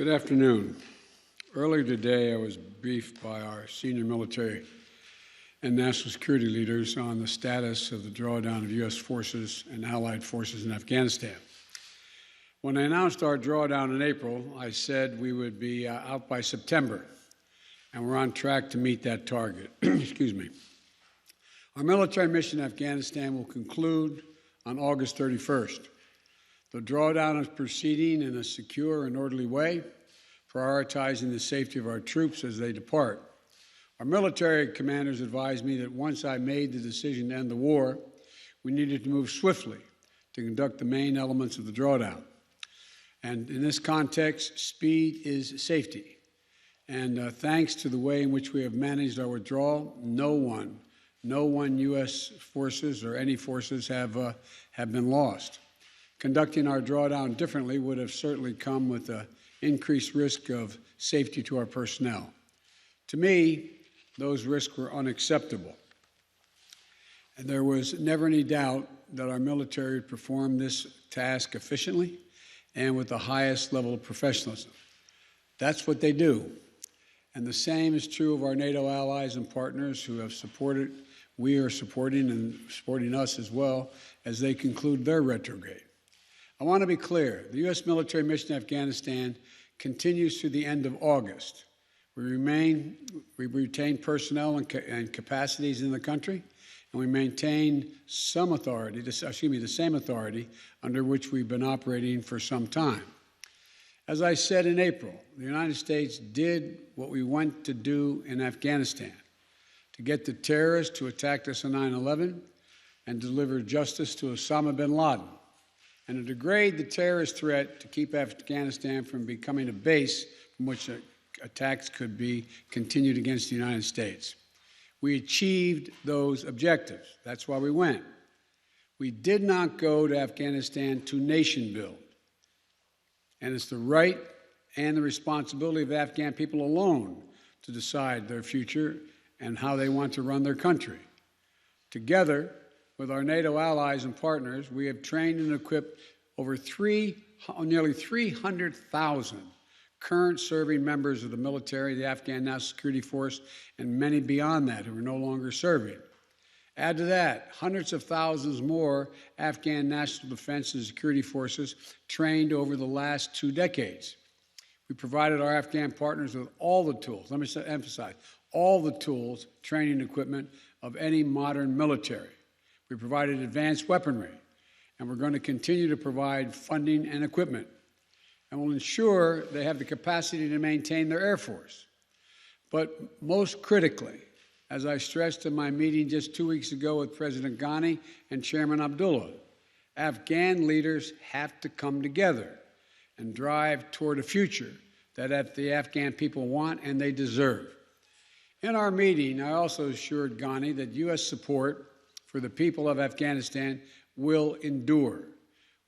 Good afternoon. Earlier today, I was briefed by our senior military and national security leaders on the status of the drawdown of U.S. forces and allied forces in Afghanistan. When I announced our drawdown in April, I said we would be out by September, and we're on track to meet that target. Excuse me. Our military mission in Afghanistan will conclude on August 31st. The drawdown is proceeding in a secure and orderly way, prioritizing the safety of our troops as they depart. Our military commanders advised me that once I made the decision to end the war, we needed to move swiftly to conduct the main elements of the drawdown. And in this context, speed is safety. And thanks to the way in which we have managed our withdrawal, no one U.S. forces or any forces have been lost. Conducting our drawdown differently would have certainly come with an increased risk of safety to our personnel. To me, those risks were unacceptable. And there was never any doubt that our military would perform this task efficiently and with the highest level of professionalism. That's what they do. And the same is true of our NATO allies and partners who have supported, we are supporting and supporting us as well as they conclude their retrograde. I want to be clear. The U.S. military mission in Afghanistan continues through the end of August. We retain personnel and capacities in the country, and we maintain some authority, the same authority under which we've been operating for some time. As I said in April, the United States did what we went to do in Afghanistan, to get the terrorists who attacked us on 9/11 and deliver justice to Osama bin Laden, and to degrade the terrorist threat to keep Afghanistan from becoming a base from which attacks could be continued against the United States. We achieved those objectives. That's why we went. We did not go to Afghanistan to nation build. And it's the right and the responsibility of the Afghan people alone to decide their future and how they want to run their country. Together with our NATO allies and partners, we have trained and equipped over nearly 300,000 current serving members of the military, the Afghan National Security Force, and many beyond that who are no longer serving. Add to that hundreds of thousands more Afghan national defense and security forces trained over the last 2 decades. We provided our Afghan partners with all the tools, let me emphasize, all the tools, training, and equipment of any modern military. We provided advanced weaponry, and we're going to continue to provide funding and equipment, and we'll ensure they have the capacity to maintain their Air Force. But most critically, as I stressed in my meeting just 2 weeks ago with President Ghani and Chairman Abdullah, Afghan leaders have to come together and drive toward a future that the Afghan people want and they deserve. In our meeting, I also assured Ghani that U.S. support for the people of Afghanistan will endure.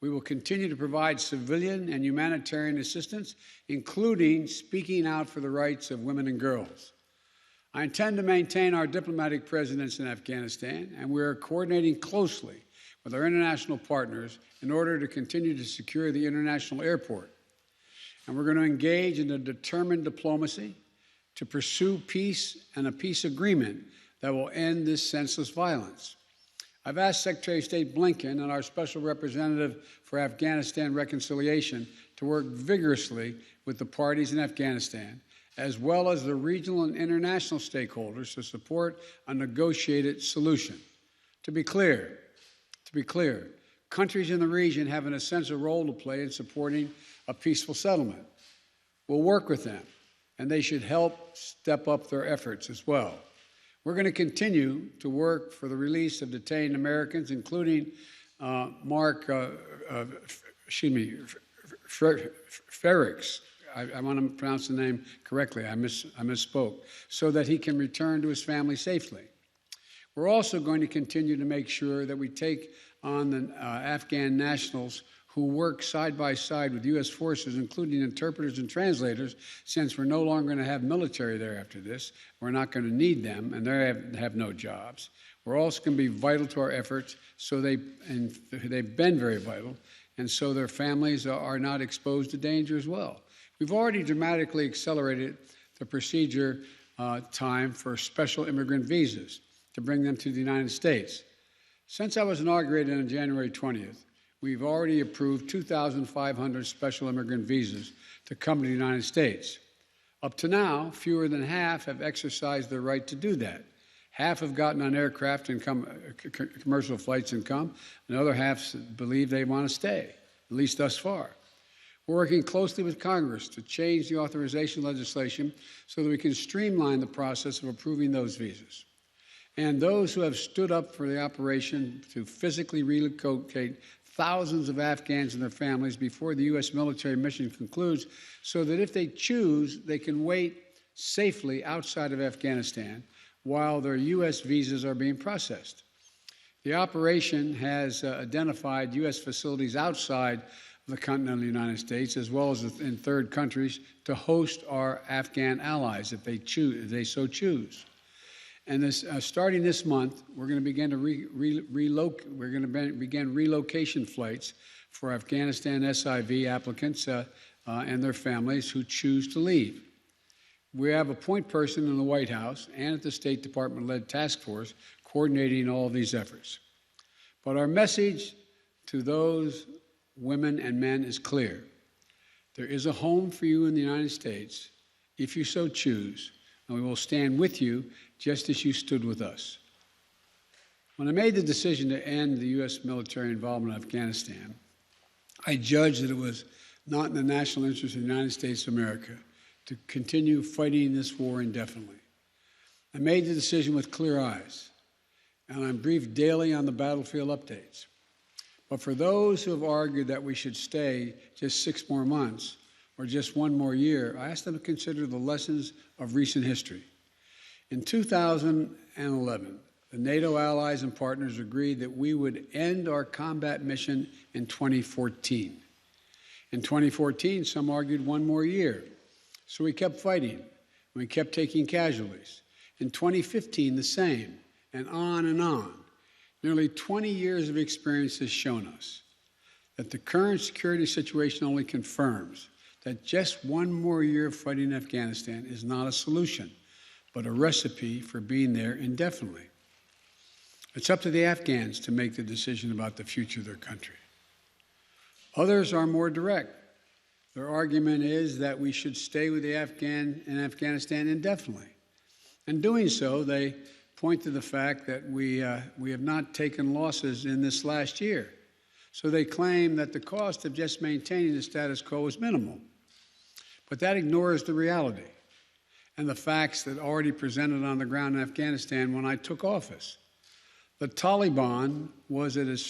We will continue to provide civilian and humanitarian assistance, including speaking out for the rights of women and girls. I intend to maintain our diplomatic presence in Afghanistan, and we are coordinating closely with our international partners in order to continue to secure the international airport. And we're going to engage in a determined diplomacy to pursue peace and a peace agreement that will end this senseless violence. I've asked Secretary of State Blinken and our Special Representative for Afghanistan Reconciliation to work vigorously with the parties in Afghanistan, as well as the regional and international stakeholders to support a negotiated solution. To be clear, countries in the region have an essential role to play in supporting a peaceful settlement. We'll work with them, and they should help step up their efforts as well. We're going to continue to work for the release of detained Americans, including Mark Ferrix. I want to pronounce the name correctly. I misspoke, so that he can return to his family safely. We're also going to continue to make sure that we take on the Afghan nationals who work side by side with U.S. forces, including interpreters and translators, since we're no longer going to have military there after this. We're not going to need them, and they have no jobs. We're also going to be vital to our efforts, and they've been very vital, and so their families are not exposed to danger as well. We've already dramatically accelerated the procedure time for special immigrant visas to bring them to the United States. Since I was inaugurated on January 20th, we've already approved 2,500 special immigrant visas to come to the United States. Up to now, fewer than half have exercised their right to do that. Half have gotten on aircraft and commercial flights and come, and the other half believe they want to stay, at least thus far. We're working closely with Congress to change the authorization legislation so that we can streamline the process of approving those visas. And those who have stood up for the operation to physically relocate thousands of Afghans and their families before the U.S. military mission concludes, so that if they choose, they can wait safely outside of Afghanistan while their U.S. visas are being processed. The operation has identified U.S. facilities outside the continental United States, as well as in third countries, to host our Afghan allies if they so choose. And starting this month, we're going to begin to begin relocation flights for Afghanistan SIV applicants and their families who choose to leave. We have a point person in the White House and at the State Department-led task force coordinating all of these efforts. But our message to those women and men is clear. There is a home for you in the United States if you so choose, and we will stand with you just as you stood with us. When I made the decision to end the U.S. military involvement in Afghanistan, I judged that it was not in the national interest of the United States of America to continue fighting this war indefinitely. I made the decision with clear eyes, and I'm briefed daily on the battlefield updates. But for those who have argued that we should stay just 6 more months or just 1 more year, I ask them to consider the lessons of recent history. In 2011, the NATO allies and partners agreed that we would end our combat mission in 2014. In 2014, some argued 1 more year. So we kept fighting, and we kept taking casualties. In 2015, the same, and on and on. Nearly 20 years of experience has shown us that the current security situation only confirms that just 1 more year of fighting in Afghanistan is not a solution, but a recipe for being there indefinitely. It's up to the Afghans to make the decision about the future of their country. Others are more direct. Their argument is that we should stay with the Afghan in Afghanistan indefinitely. In doing so, they point to the fact that we have not taken losses in this last year. So they claim that the cost of just maintaining the status quo is minimal. But that ignores the reality and the facts that already presented on the ground in Afghanistan when I took office. The Taliban is at its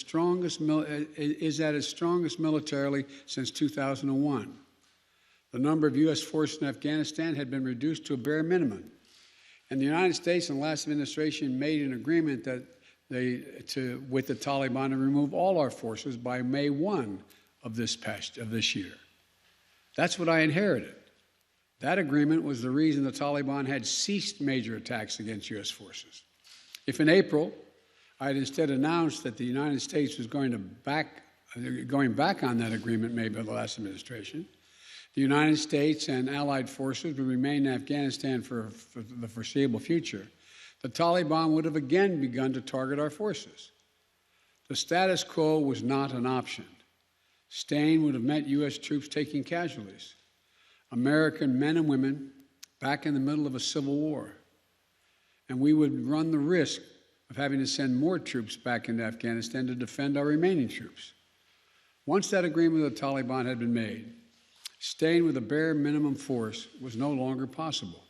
strongest militarily since 2001. The number of U.S. forces in Afghanistan had been reduced to a bare minimum. And the United States and the last administration made an agreement with the Taliban to remove all our forces by May 1 of this year. That's what I inherited. That agreement was the reason the Taliban had ceased major attacks against U.S. forces. If in April I had instead announced that the United States was going back on that agreement made by the last administration, the United States and allied forces would remain in Afghanistan for the foreseeable future, the Taliban would have again begun to target our forces. The status quo was not an option. Staying would have meant U.S. troops taking casualties, American men and women back in the middle of a civil war, and we would run the risk of having to send more troops back into Afghanistan to defend our remaining troops. Once that agreement with the Taliban had been made, staying with a bare minimum force was no longer possible.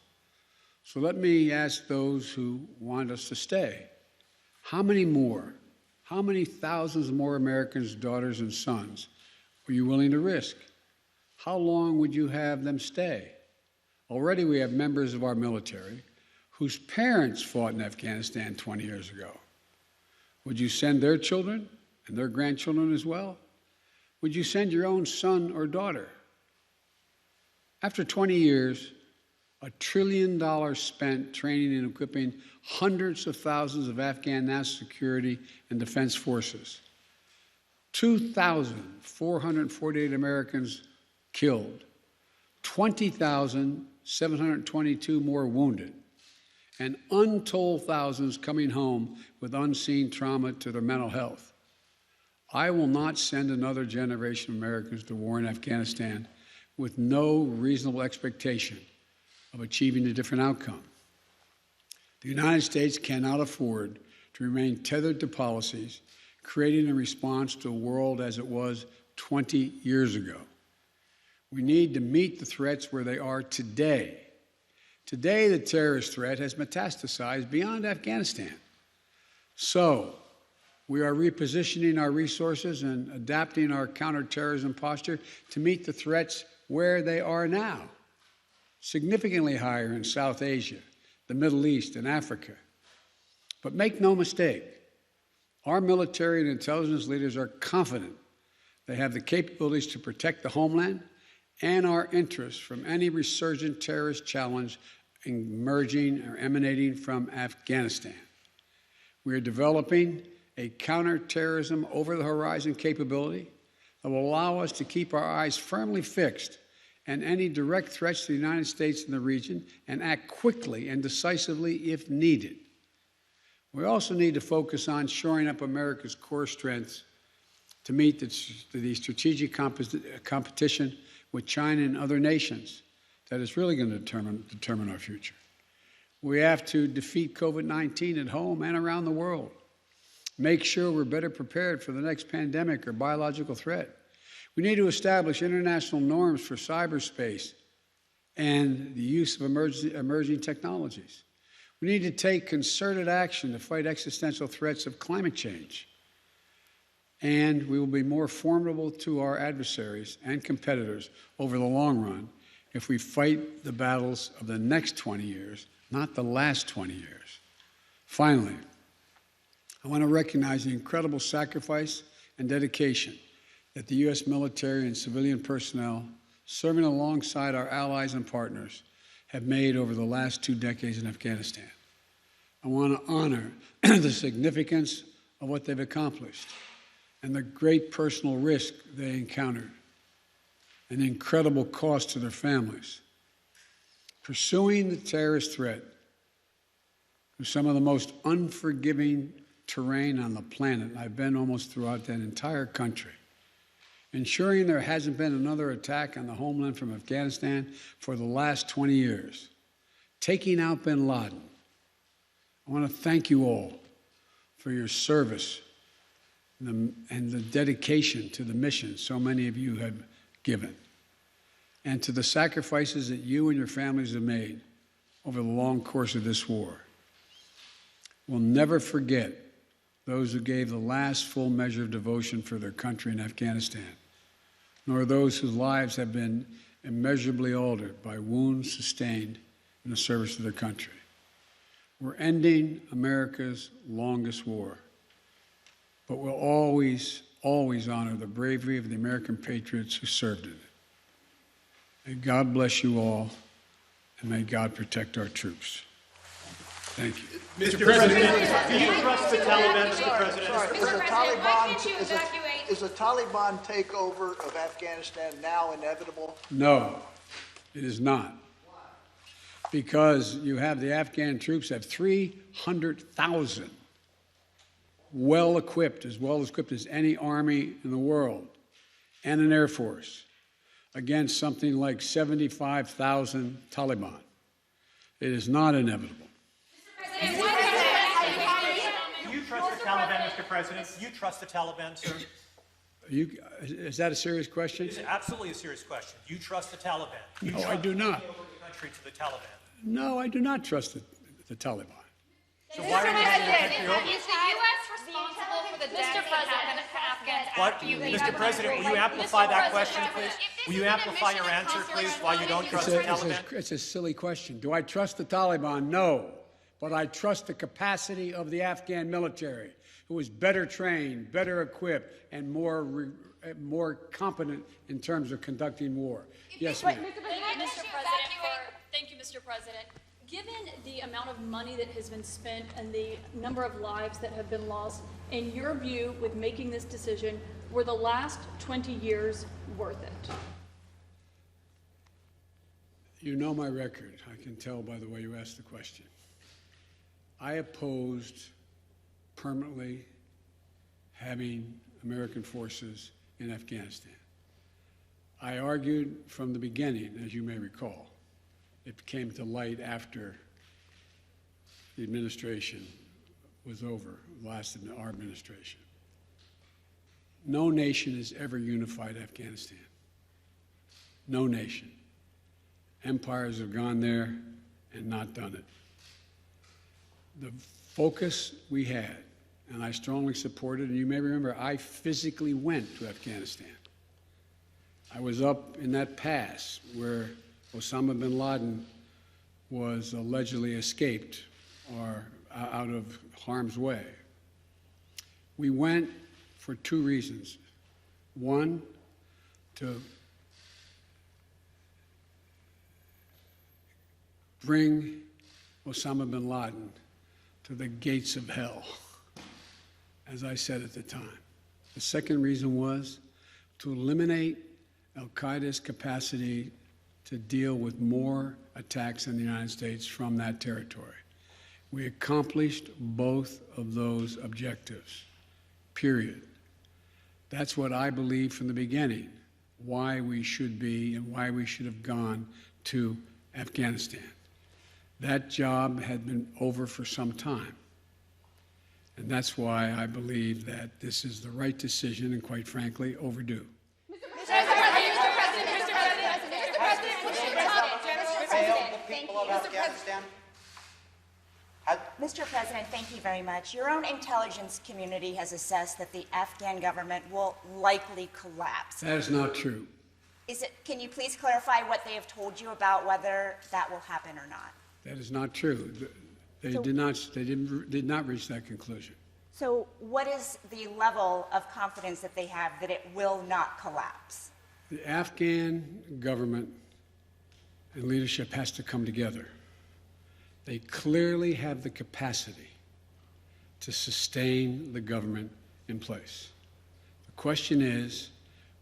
So let me ask those who want us to stay, how many thousands more Americans' daughters and sons are you willing to risk? How long would you have them stay? Already we have members of our military whose parents fought in Afghanistan 20 years ago. Would you send their children and their grandchildren as well? Would you send your own son or daughter? After 20 years, $1 trillion spent training and equipping hundreds of thousands of Afghan national security and defense forces, 2,448 Americans killed, 20,722 more wounded, and untold thousands coming home with unseen trauma to their mental health. I will not send another generation of Americans to war in Afghanistan with no reasonable expectation of achieving a different outcome. The United States cannot afford to remain tethered to policies created in response to a world as it was 20 years ago. We need to meet the threats where they are today. Today, the terrorist threat has metastasized beyond Afghanistan. So, we are repositioning our resources and adapting our counterterrorism posture to meet the threats where they are now, significantly higher in South Asia, the Middle East, and Africa. But make no mistake, our military and intelligence leaders are confident they have the capabilities to protect the homeland and our interests from any resurgent terrorist challenge emerging or emanating from Afghanistan. We are developing a counterterrorism over-the-horizon capability that will allow us to keep our eyes firmly fixed on any direct threats to the United States and the region and act quickly and decisively if needed. We also need to focus on shoring up America's core strengths to meet the strategic competition with China and other nations that is really going to determine our future. We have to defeat COVID-19 at home and around the world. Make sure we're better prepared for the next pandemic or biological threat. We need to establish international norms for cyberspace and the use of emerging technologies. We need to take concerted action to fight existential threats of climate change. And we will be more formidable to our adversaries and competitors over the long run if we fight the battles of the next 20 years, not the last 20 years. Finally, I want to recognize the incredible sacrifice and dedication that the U.S. military and civilian personnel serving alongside our allies and partners have made over the last 2 decades in Afghanistan. I want to honor the significance of what they've accomplished and the great personal risk they encountered and the incredible cost to their families. Pursuing the terrorist threat through some of the most unforgiving terrain on the planet, I've been almost throughout that entire country, ensuring there hasn't been another attack on the homeland from Afghanistan for the last 20 years, taking out bin Laden. I want to thank you all for your service and the dedication to the mission so many of you have given, and to the sacrifices that you and your families have made over the long course of this war. We'll never forget those who gave the last full measure of devotion for their country in Afghanistan, nor those whose lives have been immeasurably altered by wounds sustained in the service of their country. We're ending America's longest war, but we'll always, always honor the bravery of the American patriots who served in it. May God bless you all, and may God protect our troops. Thank you. Mr. President, do you trust the Taliban, Mr. President? Is a Taliban takeover of Afghanistan now inevitable? No, it is not. Because you have the Afghan troops have 300,000 well-equipped as any army in the world, and an Air Force against something like 75,000 Taliban. It is not inevitable. Do you trust the Taliban, Mr. President? Do you trust the Taliban, sir? Is that a serious question? It's absolutely a serious question. Do you trust the Taliban? No, I do not. Country to the Taliban. No, I do not trust the Taliban. So why are you having a country over? Is the U.S. responsible for the deaths of Afghans? What? Mr. President, will you amplify that question, please? Will you amplify your answer, please, why you don't trust the Taliban? It's a silly question. Do I trust the Taliban? No. But I trust the capacity of the Afghan military, who is better trained, better equipped, and more competent in terms of conducting war. Yes, ma'am. Thank you, Mr. President. Given the amount of money that has been spent and the number of lives that have been lost, in your view, with making this decision, were the last 20 years worth it? You know my record. I can tell by the way you asked the question. I opposed permanently having American forces in Afghanistan. I argued from the beginning, as you may recall. It came to light after the administration was over, lasted our administration. No nation has ever unified Afghanistan. No nation. Empires have gone there and not done it. The focus we had, and I strongly supported, and you may remember, I physically went to Afghanistan. I was up in that pass where Osama bin Laden was allegedly escaped or out of harm's way. We went for two reasons. One, to bring Osama bin Laden to the gates of hell, as I said at the time. The second reason was to eliminate al-Qaeda's capacity to deal with more attacks in the United States from that territory. We accomplished both of those objectives, period. That's what I believed from the beginning, why we should be and why we should have gone to Afghanistan. That job had been over for some time. And that's why I believe that this is the right decision and, quite frankly, overdue. Mr. President, thank you very much. Your own intelligence community has assessed that the Afghan government will likely collapse. That is not true. Can you please clarify what they have told you about whether that will happen or not? That is not true. They did not reach that conclusion. So what is the level of confidence that they have that it will not collapse? The Afghan government and leadership has to come together. They clearly have the capacity to sustain the government in place. The question is,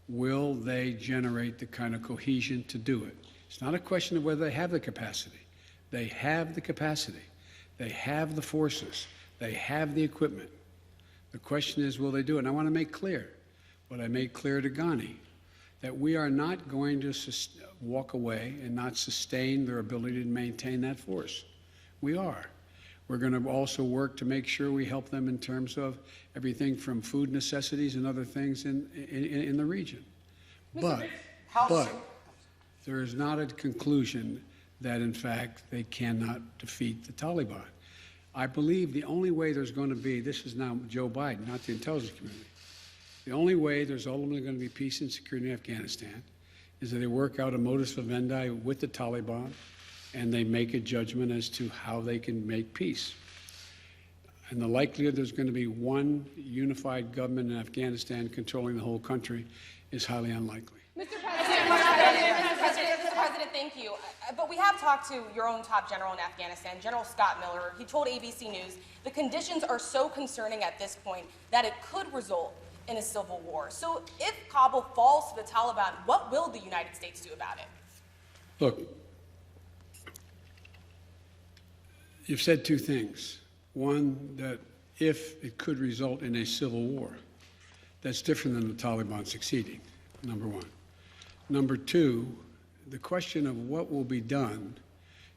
will they generate the kind of cohesion to do it? It's not a question of whether they have the capacity. They have the capacity. They have the forces. They have the equipment. The question is, will they do it? And I want to make clear what I made clear to Ghani, that we are not going to walk away and not sustain their ability to maintain that force. We are. We're going to also work to make sure we help them in terms of everything from food necessities and other things in the region. But there is not a conclusion that, in fact, they cannot defeat the Taliban. I believe the only way there's going to be, this is now Joe Biden, not the intelligence community, the only way there's ultimately going to be peace and security in Afghanistan is that they work out a modus vivendi with the Taliban and they make a judgment as to how they can make peace. And the likelihood there's going to be one unified government in Afghanistan controlling the whole country is highly unlikely. Mr. President, thank you. But we have talked to your own top general in Afghanistan, General Scott Miller. He told ABC News the conditions are so concerning at this point that it could result in a civil war. So if Kabul falls to the Taliban, what will the United States do about it? Look, you've said two things. One, that if it could result in a civil war, that's different than the Taliban succeeding, number one. Number two, the question of what will be done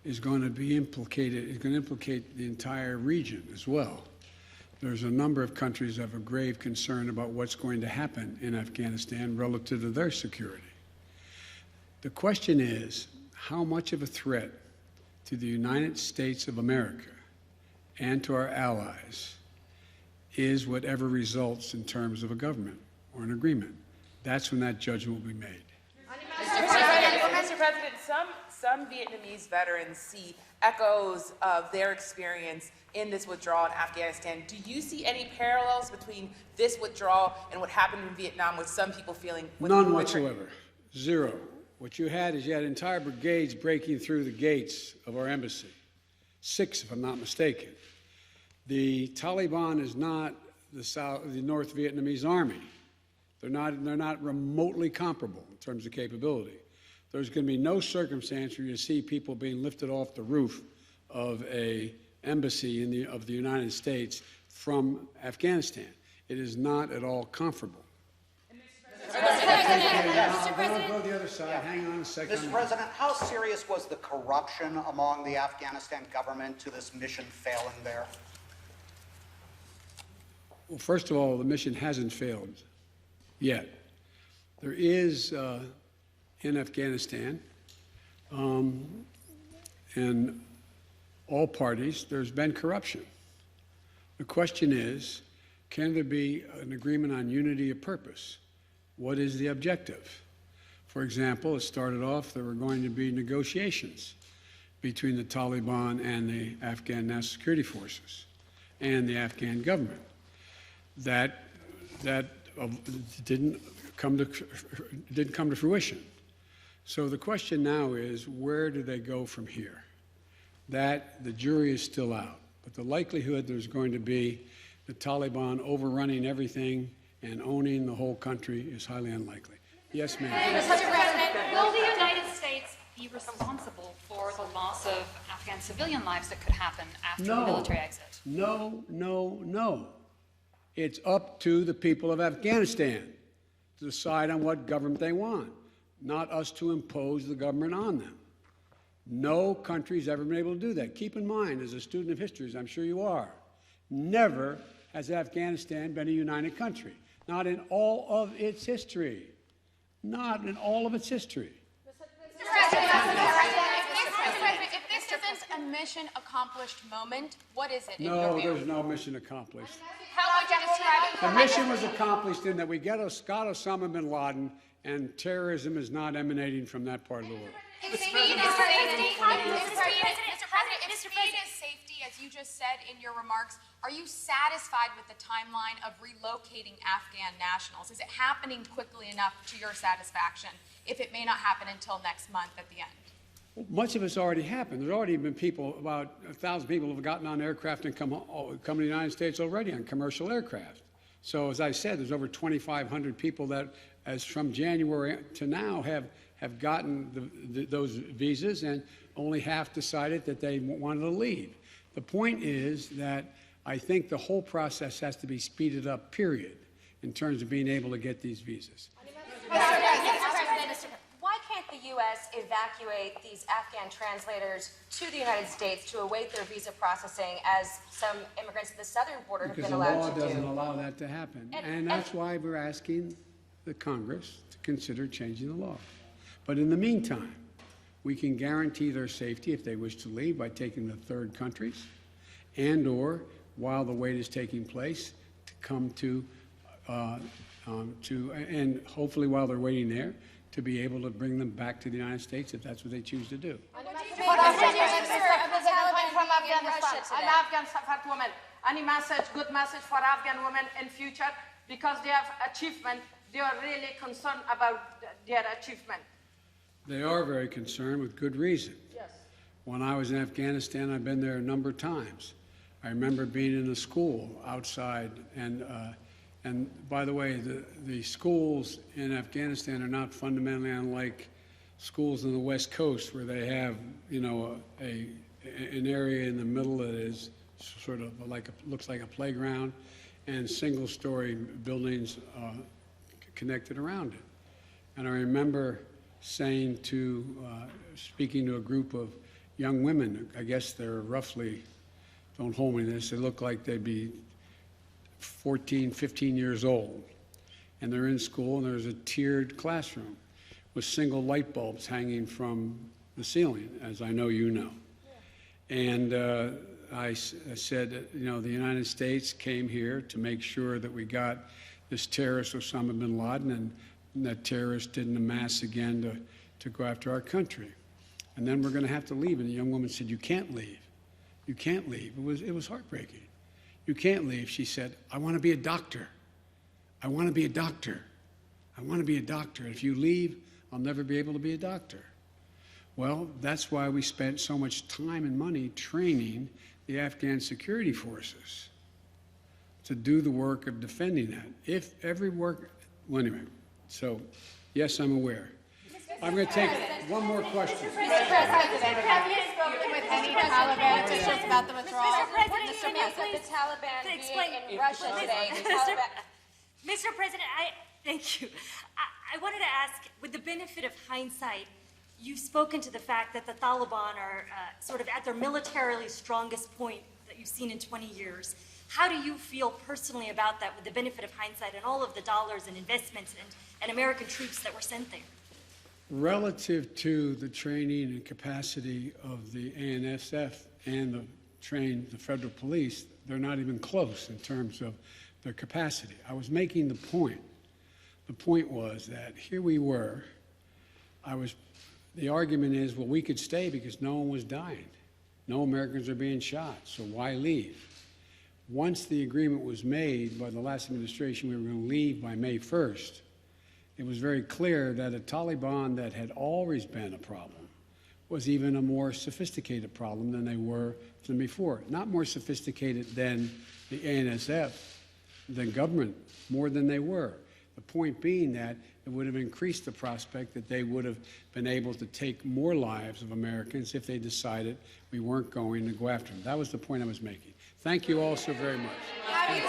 is going to be implicated, is going to implicate the entire region as well. There's a number of countries that have a grave concern about what's going to happen in Afghanistan relative to their security. The question is, how much of a threat to the United States of America and to our allies is whatever results in terms of a government or an agreement? That's when that judgment will be made. Mr. President, some Vietnamese veterans see echoes of their experience in this withdrawal in Afghanistan. Do you see any parallels between this withdrawal and what happened in Vietnam, with some people feeling... None whatsoever. Zero. What you had entire brigades breaking through the gates of our embassy. 6, if I'm not mistaken. The Taliban is not the North Vietnamese army. They're not remotely comparable in terms of capability. there's going to be no circumstance where you see people being lifted off the roof of an embassy of the United States from Afghanistan. It is not at all comfortable. I'll go the other side. Hang on a second. Mr. President, how serious was the corruption among the Afghanistan government to this mission failing there? Well, first of all, the mission hasn't failed yet. There is, in Afghanistan, in all parties, there's been corruption. The question is, can there be an agreement on unity of purpose? What is the objective? For example, it started off there were going to be negotiations between the Taliban and the Afghan National Security Forces and the Afghan government. That didn't come to fruition. So the question now is, where do they go from here? That the jury is still out, but the likelihood there's going to be the Taliban overrunning everything and owning the whole country is highly unlikely. Yes, ma'am. Mr. President, will the United States be responsible for the loss of Afghan civilian lives that could happen after the military exit? No, no, no. It's up to the people of Afghanistan to decide on what government they want, not us to impose the government on them. No country's ever been able to do that. Keep in mind, as a student of history, as I'm sure you are, never has Afghanistan been a united country. Not in all of its history. Not in all of its history. Mr. President, if this isn't a mission accomplished moment, what is it in your No, view? there's no mission accomplished. How would you describe it? The mission was accomplished in that we got Osama bin Laden, and terrorism is not emanating from that part of the world. Mr. President, safety, as you just said in your remarks, are you satisfied with the timeline of relocating Afghan nationals? Is it happening quickly enough to your satisfaction, if it may not happen until next month at the end? Much of it's already happened. There's already been people, about 1,000 people have gotten on aircraft and come to the United States already on commercial aircraft. So as I said, there's over 2,500 people that, as from January to now, have gotten those visas, and only half decided that they wanted to leave. The point is that I think the whole process has to be speeded up, period, in terms of being able to get these visas. Why can't the U.S. evacuate these Afghan translators to the United States to await their visa processing, as some immigrants at the southern border have Because been the allowed law to do? doesn't allow that to happen. And that's why we're asking the Congress to consider changing the law. But in the meantime, we can guarantee their safety if they wish to leave by taking them to third countries, and or while the wait is taking place, to come and hopefully while they're waiting there, to be able to bring them back to the United States if that's what they choose to do. I'm Afghan support women. Any message, good message for Afghan women in future, because they have achievement, they are really concerned about their achievement. They are very concerned with good reason. Yes. When I was in Afghanistan, I've been there a number of times. I remember being in a school outside, and by the way, the schools in Afghanistan are not fundamentally unlike schools on the West Coast, where they have, you know, an area in the middle that is sort of like looks like a playground, and single-story buildings connected around it. And I remember saying speaking to a group of young women, I guess they're roughly, don't hold me to this, they look like they'd be 14, 15 years old. And they're in school, and there's a tiered classroom with single light bulbs hanging from the ceiling, as I know you know. And I said, you know, the United States came here to make sure that we got this terrorist Osama bin Laden, and that terrorists didn't amass again to go after our country. And then we're going to have to leave. And the young woman said, you can't leave. You can't leave. It was heartbreaking. You can't leave. She said, I want to be a doctor. I want to be a doctor. I want to be a doctor. And if you leave, I'll never be able to be a doctor. Well, that's why we spent so much time and money training the Afghan security forces to do the work of defending that. Well, anyway, so yes, I'm aware. I'm going to take one more question. Mr. President, have you spoken with any Taliban officials about the withdrawal? Mr. President, can you please the Taliban being in Russia today? Mr. President, thank you. I wanted to ask, with the benefit of hindsight, you've spoken to the fact that the Taliban are sort of at their militarily strongest point that you've seen in 20 years. How do you feel personally about that with the benefit of hindsight and all of the dollars and investments and American troops that were sent there? Relative to the training and capacity of the ANSF and the federal police, they're not even close in terms of their capacity. I was making the point. The point was that here we were. The argument is, well, we could stay because no one was dying. No Americans are being shot, so why leave? Once the agreement was made by the last administration, we were going to leave by May 1st. It was very clear that a Taliban that had always been a problem was even a more sophisticated problem than they were before. Not more sophisticated than the ANSF, the government, more than they were. The point being that it would have increased the prospect that they would have been able to take more lives of Americans if they decided we weren't going to go after them. That was the point I was making. Thank you all so very much. Have you